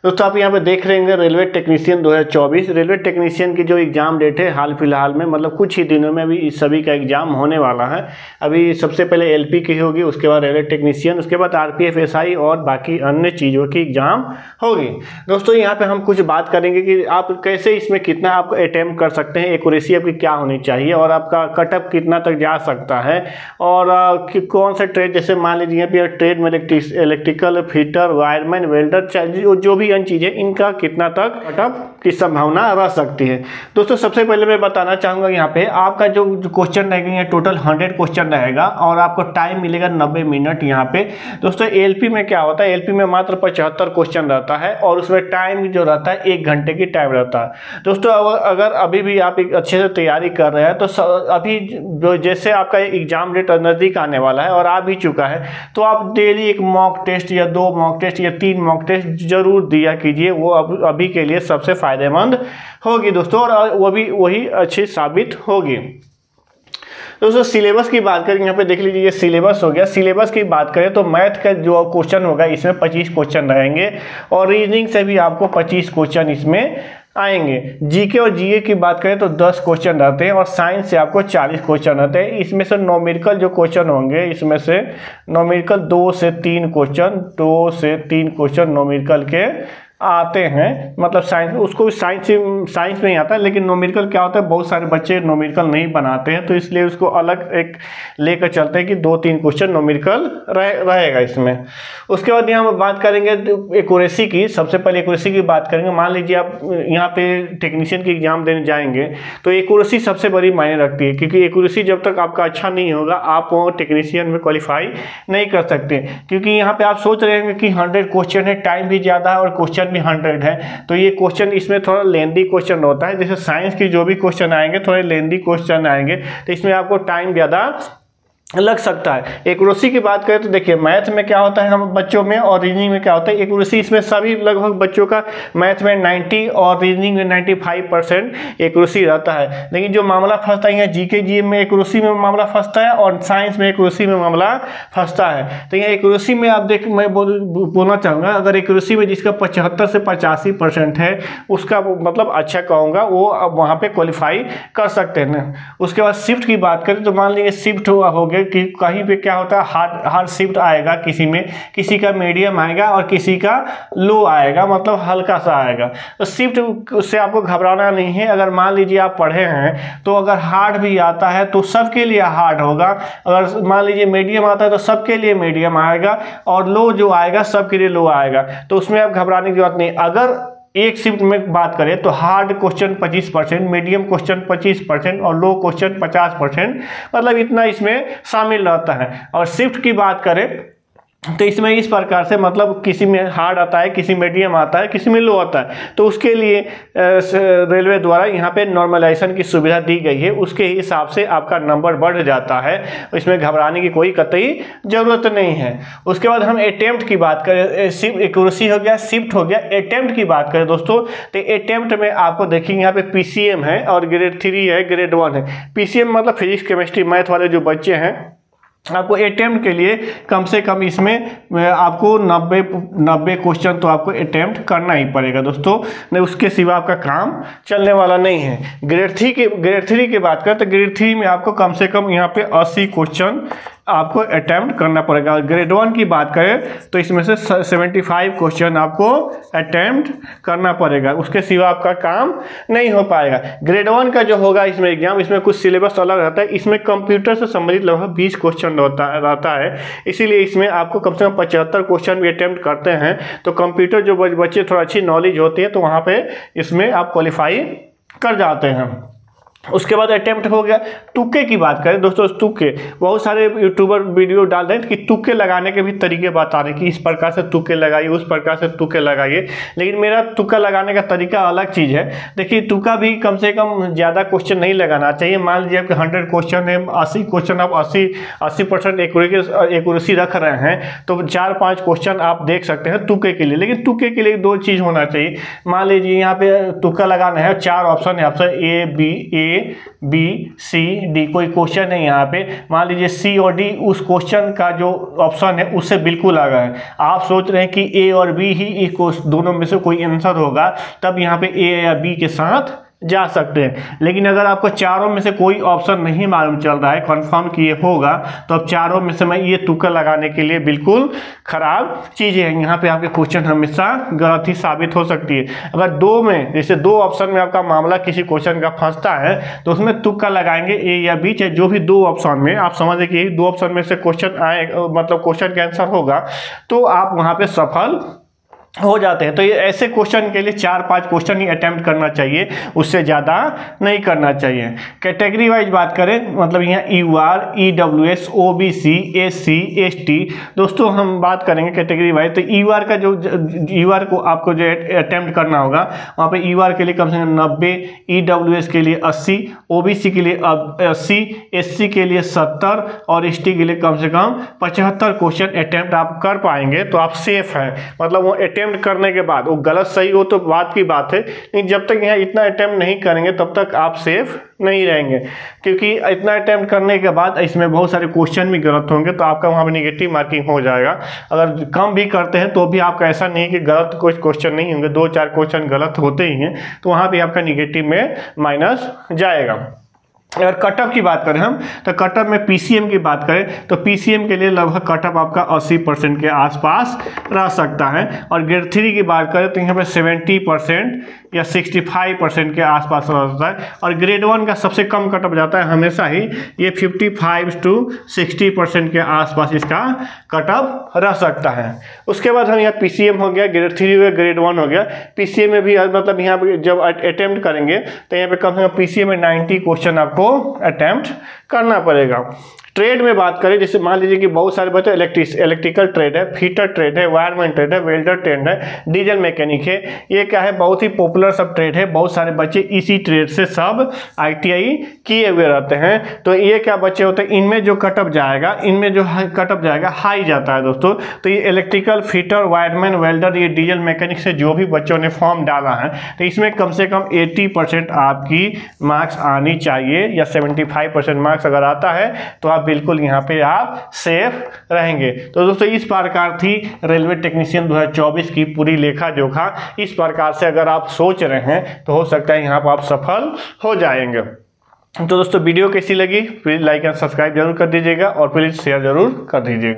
दोस्तों आप यहाँ पे देख रहे हैं रेलवे टेक्नीशियन 2024। रेलवे टेक्नीशियन की जो एग्ज़ाम डेट है हाल फिलहाल में, मतलब कुछ ही दिनों में अभी इस सभी का एग्ज़ाम होने वाला है। अभी सबसे पहले एलपी की होगी, उसके बाद रेलवे टेक्नीशियन, उसके बाद आरपीएफ एसआई और बाकी अन्य चीज़ों की एग्ज़ाम होगी। दोस्तों यहाँ पे हम कुछ बात करेंगे कि आप कैसे इसमें कितना आप अटैम्प्ट कर सकते हैं, एक्यूरेसी आपकी क्या होनी चाहिए और आपका कटअप कितना तक जा सकता है, और कौन सा ट्रेड, जैसे मान लीजिए यहाँ पे ट्रेड में इलेक्ट्रिकल, फिटर, वायरमैन, वेल्डर, जो भी अन्य चीज़ें, इनका कितना तक कटअप की संभावना रह सकती है। दोस्तों सबसे पहले मैं बताना चाहूँगा यहाँ पे आपका जो क्वेश्चन रहेगा, यहाँ टोटल 100 क्वेश्चन रहेगा और आपको टाइम मिलेगा 90 मिनट। यहाँ पे दोस्तों एलपी में क्या होता है, एलपी में मात्र 75 क्वेश्चन रहता है और उसमें टाइम जो रहता है 1 घंटे की टाइम रहता है। दोस्तों अगर अभी भी आप एक अच्छे से तैयारी कर रहे हैं तो अभी जो जैसे आपका एग्जाम डेट नज़दीक आने वाला है और आ भी चुका है, तो आप डेली एक मॉक टेस्ट या 2 मॉक टेस्ट या 3 मॉक टेस्ट जरूर दिया कीजिए। वो अभी के लिए सबसे फायदेमंद होगी दोस्तों, और वो भी वही अच्छी साबित होगी। दोस्तों सिलेबस की बात करें, यहाँ पे देख लीजिए ये सिलेबस हो गया। सिलेबस की बात करें तो मैथ का जो क्वेश्चन होगा इसमें 25 क्वेश्चन रहेंगे और रीजनिंग से भी आपको 25 क्वेश्चन इसमें आएंगे। जीके और जीए की बात करें तो 10 क्वेश्चन रहते हैं और साइंस से आपको 40 क्वेश्चन रहते हैं। इसमें से न्यूमेरिकल जो क्वेश्चन होंगे, इसमें से न्यूमेरिकल 2 से 3 क्वेश्चन न्यूमेरिकल के आते हैं, मतलब साइंस, उसको भी साइंस में ही आता है। लेकिन न्यूमेरिकल क्या होता है, बहुत सारे बच्चे न्यूमेरिकल नहीं बनाते हैं, तो इसलिए उसको अलग एक लेकर चलते हैं कि 2-3 क्वेश्चन न्यूमेरिकल रहेगा इसमें। उसके बाद यहाँ हम बात करेंगे एक्यूरेसी की। सबसे पहले एक्यूरेसी की बात करेंगे। मान लीजिए आप यहाँ पे टेक्नीशियन की एग्जाम देने जाएंगे तो एक्यूरेसी सबसे बड़ी मायने रखती है, क्योंकि एक्यूरेसी जब तक आपका अच्छा नहीं होगा आप टेक्नीशियन में क्वालिफाई नहीं कर सकते। क्योंकि यहाँ पे आप सोच रहे हैं कि 100 क्वेश्चन है, टाइम भी ज़्यादा है और क्वेश्चन भी 100 है, तो ये क्वेश्चन इसमें थोड़ा लेंदी क्वेश्चन होता है। जैसे साइंस की जो भी क्वेश्चन आएंगे थोड़े लेंदी क्वेश्चन आएंगे, तो इसमें आपको टाइम ज़्यादा लग सकता है। एक्यूरेसी की बात करें तो देखिए मैथ में क्या होता है हम बच्चों में और रीजनिंग में क्या होता है, एक्यूरेसी इसमें सभी लगभग बच्चों का मैथ में 90 और रीजनिंग में 95% एक्यूरेसी रहता है। लेकिन जो मामला फंसता है यहाँ जीके जीए में एक्यूरेसी में मामला फंसता है और साइंस में एक्यूरेसी में मामला फंसता है। तो यहाँ एक्यूरेसी में आप मैं बोलना चाहूँगा, अगर एक्यूरेसी में जिसका 75 से 85% है उसका मतलब अच्छा कहूँगा, वो अब वहाँ पर क्वालिफाई कर सकते हैं। उसके बाद शिफ्ट की बात करें तो मान लीजिए शिफ्ट हो गया कि कहीं पे क्या होता है हार्ड शिफ्ट आएगा, किसी में किसी का मीडियम आएगा और किसी का लो आएगा, मतलब हल्का सा आएगा। तो शिफ्ट से आपको घबराना नहीं है। अगर मान लीजिए आप पढ़े हैं तो अगर हार्ड भी आता है तो सबके लिए हार्ड होगा, अगर मान लीजिए मीडियम आता है तो सबके लिए मीडियम आएगा और लो जो आएगा सबके लिए लो आएगा। तो उसमें आप घबराने की जरूरत नहीं। अगर एक शिफ्ट में बात करें तो हार्ड क्वेश्चन 25%, मीडियम क्वेश्चन 25% और लो क्वेश्चन 50%, मतलब इतना इसमें शामिल रहता है। और शिफ्ट की बात करें तो इसमें इस प्रकार से, मतलब किसी में हार्ड आता है, किसी मीडियम आता है, किसी में लो आता है, तो उसके लिए रेलवे द्वारा यहाँ पे नॉर्मलाइजेशन की सुविधा दी गई है। उसके हिसाब से आपका नंबर बढ़ जाता है, इसमें घबराने की कोई कतई ज़रूरत नहीं है। उसके बाद हम अटेम्प्ट की बात करें, एक्यूरेसी हो गया, शिफ्ट हो गया। अटेम्प्ट की बात करें दोस्तों तो अटेम्प्ट में आपको देखिए यहाँ पे पीसीएम है और ग्रेड 3 है, ग्रेड 1 है। पीसीएम मतलब फिजिक्स, केमिस्ट्री, मैथ वाले जो बच्चे हैं, आपको अटेम्प्ट के लिए कम से कम इसमें आपको 90 क्वेश्चन तो आपको अटेम्प्ट करना ही पड़ेगा दोस्तों, नहीं उसके सिवा आपका काम चलने वाला नहीं है। ग्रेड 3 की बात करें तो ग्रेड 3 में आपको कम से कम यहाँ पे 80 क्वेश्चन आपको अटेम्प्ट करना पड़ेगा। ग्रेड 1 की बात करें तो इसमें से 75 क्वेश्चन आपको अटेम्प्ट करना पड़ेगा, उसके सिवा आपका काम नहीं हो पाएगा। ग्रेड 1 का जो होगा इसमें एग्जाम, इसमें कुछ सिलेबस अलग रहता है। इसमें कंप्यूटर से संबंधित लगभग 20 क्वेश्चन रहता है, इसीलिए इसमें आपको कम से कम 75 क्वेश्चन भी अटेम्प्ट करते हैं। तो कंप्यूटर जो बच्चे थोड़ा अच्छी नॉलेज होती है तो वहाँ पे इसमें आप क्वालिफाई कर जाते हैं। उसके बाद अटेम्प्ट हो गया। तुक्के की बात करें दोस्तों, तुक्के बहुत सारे यूट्यूबर वीडियो डाल रहे हैं कि तुक्के लगाने के भी तरीके बता रहे हैं कि इस प्रकार से तुक्के लगाइए, उस प्रकार से तुक्के लगाइए। लेकिन मेरा तुक्का लगाने का तरीका अलग चीज़ है। देखिए तुक्का भी कम से कम ज़्यादा क्वेश्चन नहीं लगाना चाहिए। मान लीजिए आपके 100 क्वेश्चन है, 80 क्वेश्चन आप 80% एक्यूरेसी रख रहे हैं तो 4-5 क्वेश्चन आप देख सकते हैं तुक्के के लिए। लेकिन तुक्के के लिए 2 चीज़ होना चाहिए। मान लीजिए यहाँ पे तुक्का लगाना है, 4 ऑप्शन है, option A, B, A, A B C D, कोई क्वेश्चन है यहाँ पे, मान लीजिए सी और डी उस क्वेश्चन का जो ऑप्शन है उससे बिल्कुल आगे है, आप सोच रहे हैं कि ए और बी ही दोनों में से कोई आंसर होगा, तब यहाँ पे ए या बी के साथ जा सकते हैं। लेकिन अगर आपको चारों में से कोई ऑप्शन नहीं मालूम चल रहा है, कंफर्म कि ये होगा, तो अब चारों में से मैं ये तुक्का लगाने के लिए बिल्कुल खराब चीज़ें हैं। यहाँ पे आपके क्वेश्चन हमेशा गलत ही साबित हो सकती है। अगर दो में, जैसे दो ऑप्शन में आपका मामला किसी क्वेश्चन का फंसता है, तो उसमें तुक्का लगाएंगे ए या बी, चाहे जो भी दो ऑप्शन में आप समझे कि दो ऑप्शन में से क्वेश्चन आए, मतलब क्वेश्चन का आंसर होगा, तो आप वहाँ पे सफल हो जाते हैं। तो ये ऐसे क्वेश्चन के लिए 4-5 क्वेश्चन ही अटेम्प्ट करना चाहिए, उससे ज़्यादा नहीं करना चाहिए। कैटेगरी वाइज बात करें, मतलब यहाँ UR, EWS, OBC, SC, ST, दोस्तों हम बात करेंगे कैटेगरी वाइज। तो UR का जो UR को आपको जो अटेम्प्ट करना होगा, वहाँ पे UR के लिए कम से कम 90, EWS के लिए 80, OBC के लिए 80, SC के लिए 70 और ST के लिए कम से कम 75 क्वेश्चन अटेम्प्ट आप कर पाएंगे, तो आप सेफ हैं। मतलब वो अटेम्प्ट करने के बाद वो गलत सही हो तो बात की बात है, लेकिन जब तक यहाँ इतना अटेम्प्ट नहीं करेंगे तब तक आप सेफ नहीं रहेंगे, क्योंकि इतना अटेम्प्ट करने के बाद इसमें बहुत सारे क्वेश्चन भी गलत होंगे, तो आपका वहाँ पे नेगेटिव मार्किंग हो जाएगा। अगर कम भी करते हैं तो भी आपका ऐसा नहीं है कि गलत कुछ क्वेश्चन नहीं होंगे, 2-4 क्वेश्चन गलत होते ही हैं, तो वहाँ भी आपका नेगेटिव में माइनस जाएगा। अगर कटअप की बात करें हम, तो कटअप में PCM की बात करें तो PCM के लिए लगभग कटअप आपका 80% के आसपास रह सकता है। और ग्रेड 3 की बात करें तो यहाँ पे 70% या 65% के आसपास रह सकता है। और ग्रेड 1 का सबसे कम कटअप जाता है हमेशा ही, ये 55 to 60% के आसपास इसका कटअप रह सकता है। उसके बाद हम यहाँ PCM हो गया, ग्रेड 3 हो गया, ग्रेड 1 हो गया। PCM में भी मतलब यहाँ पे जब अटेम्प्ट करेंगे तो यहाँ पे कम से कम PCM में 90 क्वेश्चन आपको अटेम्प्ट करना पड़ेगा। ट्रेड में बात करें, जैसे मान लीजिए कि बहुत सारे बच्चे इलेक्ट्रिकल ट्रेड है, फिटर ट्रेड है, वायरमैन ट्रेड है, वेल्डर ट्रेड है, डीजल मैकेनिक है, ये क्या है बहुत ही पॉपुलर सब ट्रेड है। बहुत सारे बच्चे इसी ट्रेड से सब ITI किए हुए रहते हैं। तो ये क्या बच्चे होते हैं, इनमें जो कटअप जाएगा, इनमें जो कटअप जाएगा हाई जाता है दोस्तों। तो ये इलेक्ट्रिकल, फिटर, वायरमैन, वेल्डर, ये डीजल मैकेनिक से जो भी बच्चों ने फॉर्म डाला है, तो इसमें कम से कम 80% आपकी मार्क्स आनी चाहिए, या 75% मार्क्स अगर आता है तो आप बिल्कुल यहाँ पे आप सेफ रहेंगे। तो दोस्तों इस प्रकार थी रेलवे टेक्नीशियन 2024 की पूरी लेखा जोखा। इस प्रकार से अगर आप सोच रहे हैं तो हो सकता है यहाँ पर आप सफल हो जाएंगे। तो दोस्तों वीडियो कैसी लगी, प्लीज़ लाइक एंड सब्सक्राइब जरूर कर दीजिएगा और प्लीज़ शेयर जरूर कर दीजिएगा।